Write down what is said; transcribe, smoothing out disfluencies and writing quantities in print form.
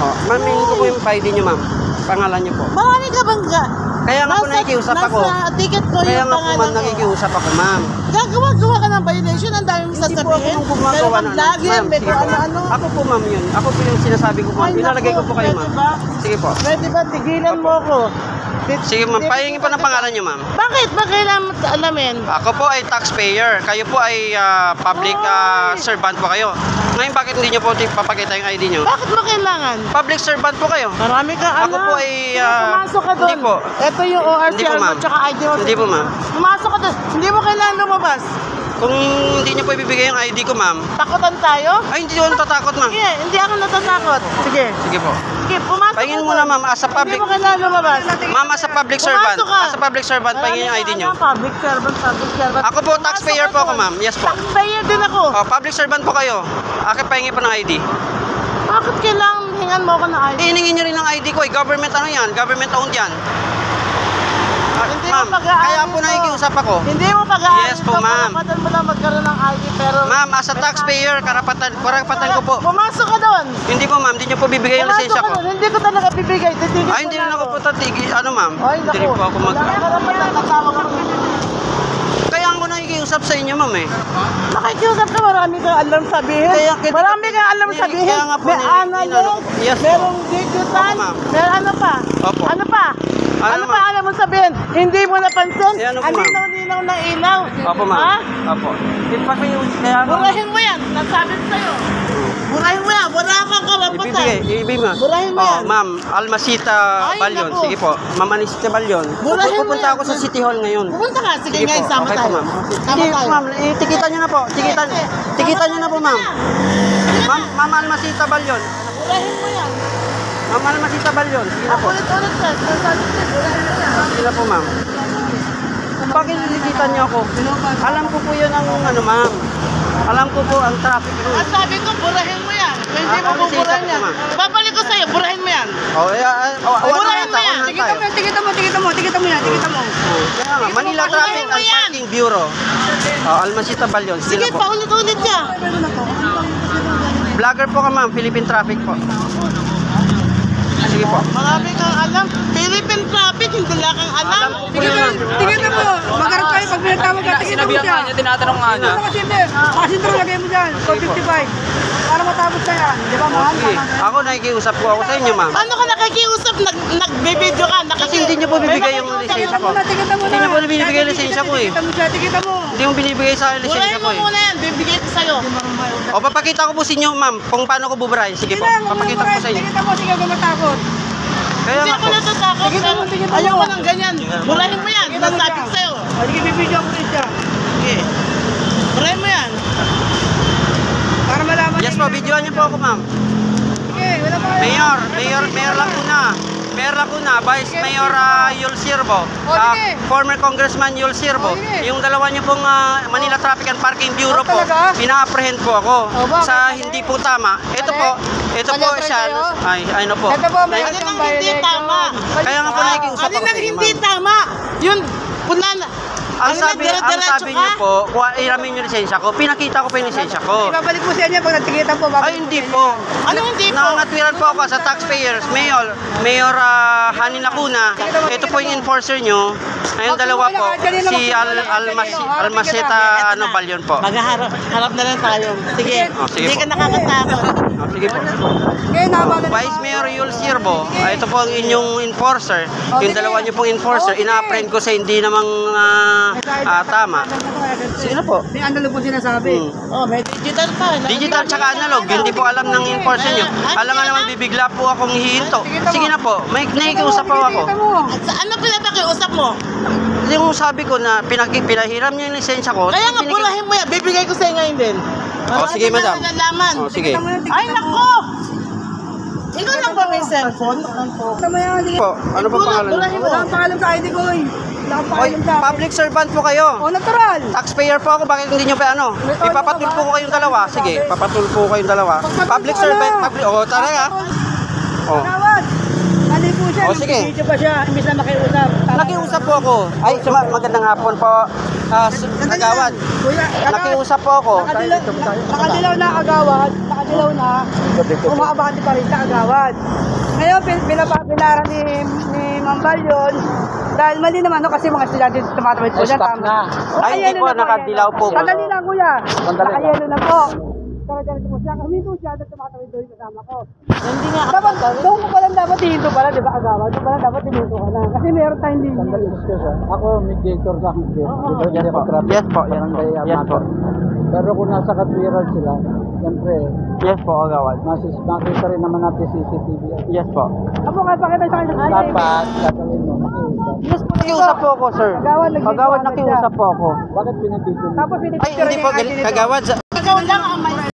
Oh, ma'am, hingin ko po yung ID niyo, ma'am. Pangalan niyo po. Marami ka bang Kaya nga po nakikiusap ako. Nasa ticket ko Kaya yung nga po, pangalan ma'am, nakikiusap ako, ma'am. Gagawa ka ng violation, ang dami mong sasabihin. Hindi po ako gumagawa ng lagi yan, may sige po. ano-ano. Ako po, ma'am, yun. Ako po yung sinasabi ko, ma'am. Ay, Ilalagay ko po kayo, pwede ma'am. ba? Sige po. Pwede ba, tigilan mo ako. Sige, ma'am. Pahingin po ng pangalan niyo, ma'am. Bakit? Ba kailangan mo alamin? Ako po ay taxpayer. Kayo po ay public servant po kayo. Ngayon, bakit hindi niyo po papakita yung ID niyo? Bakit mo kailangan? Public servant po kayo. Marami kang Ako po ay... pumasok ka doon. Hindi po. Ito yung ORCR Hindi po, mo, ma'am. tsaka ID mo. Hindi po, ma'am. Pumasok ka doon. Hindi mo kailangan lumabas. Kung hindi niyo po ibibigay yung ID ko, ma'am. Takutan tayo? Ay, hindi ako natatakot, ma'am. Sige, hindi ako natatakot. Sige. Sige po. Sige, pumasok Pahingin ka muna, doon. ma'am, as a public... Hindi mo kailangan lumabas. Ma'am, as a public servant. Pumasok ka. As a public servant, pahingin yung ID niyo. Public servant. Ako po, taxpayer po ako, ma'am. Yes po. Taxpayer din ako. Oh, public servant po kayo. Akin pahingin po ng ID. Bakit kailangan hingan mo ako ng ID? Hiningin nyo rin ng ID ko eh. Government ano yan? Government owned yan. Hindi Ma'am, mo pag-aari kaya po to. nakikiusap ako. Hindi mo pag-aari Yes po, to. ma'am. Karapatan mo lang magkaroon ng ID pero... Ma'am, as a taxpayer, karapatan ko po. Pumasok ka doon. Hindi po, ma'am. Hindi nyo po bibigay yung Pumasok lisensya ka ko. doon. Hindi ko talaga bibigay. Titigil Ay, hindi rin ako po tatigil. Ano, ma'am? Ay, Hindi rin po ako mag... Wala ka karapatan na tawag ako. Kaya ako nakikiusap sa inyo, ma'am eh. Nakikiusap ka, marami kang alam sabihin. Marami kang alam sabihin. Kaya nga po, May analog, yes po. merong digital, Opo, ma'am. meron ano pa? Opo. Ano pa? Ano, Ano ma'am? pa alam mo sabihin? Hindi mo napansin? Eh, ano po, Ang ma'am? linaw-linaw ng ilaw. Opo, ma'am. Ha? Opo. Kaya Burahin mo yan. Nasabi ko sa'yo. Burahin mo yan. Wala kang karapatan. ibibigay mo. Burahin mo Oh, yan. ma'am, Almasita Ay, Balyon. naku. Sige po. Ma'am Anisita Balyon. Burahin mo Pupunta yan. ako sa City Hall ngayon. Pupunta ka. Sige, Sige ngayon, po. sama Okay po, tayo. ma'am. Sama Hindi, tayo. ma'am. Tikitan niyo na po. Tikitan niyo na po, ma'am. Ma'am Almasita Balyon. Burahin mo yan. Ma'am Almasita Balyon. Sige na po. Ulit-ulit ka. Sasabi ko, burahin mo yan. Sige na po, ma'am. Bakit nilikitan niyo ako? Alam ko po yun ang ano, ma'am. Alam ko po ang traffic rule. Ang sabi ko, burahin mo yan. Kung hindi mo Ano buburahin sinisap yan. ko, ma'am? Babalik ko sa'yo, burahin mo yan. Oh, Burahin mo yan. Tigita mo yan. Kaya nga, Manila Traffic Burahin mo and yan. Parking Bureau. Oh, Almasita Balyon. Sige Sige, na po. paulit-ulit ka. Vlogger po ka, ma'am. Philippine Traffic po. Sige po. Marami kang alam. Philippine traffic, hindi lang kang alam. Tigita mo. Magharap tayo pag pinatawag ka. Tigita mo siya. Tinatanong nga niya. Kasi ito lagay mo dyan. 455. Para matapos ka yan. Di ba, mahal? Sige. Ako nakikiusap po ako sa inyo, ma'am. Paano ka nakikiusap? Nag-video ka? Kasi hindi niyo po bibigay yung lisensya ko. Tigita mo na. Hindi niyo po binibigay yung lisensya ko eh. Tigita mo siya. Tigita mo. Hindi mo binibigay sa akin yung lisensya Burahin ko mo eh. muna yan. Bibigay ko sa'yo. O, papakita ko po sa inyo, ma'am, kung paano ko buburay. Sige po, papakita ko po sa inyo. Tigita mo. Sige, huwag matakot. Kaya Hindi nga ako po. natatakot. Tignan mo, tignan mo. Ayoko ng ganyan. Burahin mo yan. Nasabi ko sa'yo. Sige, bibigyan ko rin siya. Sige. Burahin mo yan. Para malaman. Yes po, videoan niyo po ako, ma'am. Sige, wala pa. Mayor Lacuna, Vice Mayor Yul Siervo, sige. former Congressman Yul Siervo. Sige. Yung dalawa niyo pong Manila Traffic and Parking Bureau po, talaga? pina-apprehend po ako bakit? sa hindi po tama. Ito po Mali-apprehend siya, kayo? ano po. Ito po, may Ano nang hindi tama? Kaya nga po nakikiusap Ano ako nang sa inyo, hindi ma'am. tama? Yun, punan. Ang sabi niyo po, iramin yung lisensya ko. Pinakita ko pa yung lisensya ko. Ibabalik po siya niya pag natigitan po. Ay, hindi po. Ano hindi po? Nangangatwiran po ako sa taxpayers. Mayor Hanin Lacuna. Ito po yung enforcer nyo. Ayun, dalawa po. Si Almaseta Balyon po. Magharap na lang tayo. Sige, sige hindi po. ka nakakatakot. Sige po. Okay, nabalan. Vice Mayor Yul Siervo, ito po ang inyong enforcer. Yung dalawa nyo pong enforcer, ina-apprehend ko sa hindi namang tama. Sige na po. May analog po sinasabi. Oh, may digital pa. Digital tsaka analog, hindi po alam ng enforcer nyo. Alam nga naman bibigla po akong hihinto. Sige na po, may nakikiusap po ako. Ano pinapakiusap mo? Yung sabi ko na pinahiram niyo yung lisensya ko. Kaya nga, burahin mo yan. Bibigay ko sa'yo ngayon din. Sige, madam. Nalalaman. Sige. Ay, nako! Ikaw lang ba may cellphone? Tama yan. Po, ano pa pangalan Burahin niyo? mo. Wala kang pangalan sa ID ko eh. Wala kang Oy, pangalan sa akin. public servant po kayo. Oh, natural. Taxpayer po ako, bakit hindi nyo pa ano? Ipapatul po ko kayong dalawa. Sige, papatul po ko kayong dalawa. Public servant, tara nga. Oh. Tawad. Mali po siya. Oh, sige. Video pa siya. Imbis na makiusap. Nakiusap po ako. Ay, magandang hapon po. Nagawad. Kuya, Nakiusap po ako. nakadilaw na agawad. dilaw na, umaabante pa rin sa agawad. Ngayon, pinapapilaran ni Ma'am Balyon, dahil mali naman no, kasi mga estudyante tumatawid po dyan. Stop na. Ay, hindi po, nakadilaw po. Sandali lang kuya, Sandali lang. nakayelo na po. Sandali po siya, huminto siya, dahil tumatawid doon kasama ko. Hindi nga. Dapat, doon ko palang dapat hihinto pala, di ba agawad? Doon palang dapat hihinto ka na. Kasi meron tayong linya. Sandali, excuse ah. Ako, mediator lang. Yes po. Yes po. Yes po. Pero kung nasa katwiran sila, siyempre, Yes po, agawad. makita rin naman natin CCTV. Yes po. Apo, kaya pakita sa akin. Dapat, gagawin mo, makiusap. Yes po, Nakiusap po ako, sir. Agawad, nagdito Agawad, agad nakiusap siya. po ako. Bakit pinipigil mo? Tapos Ay, hindi po, agawad. Ikaw lang ang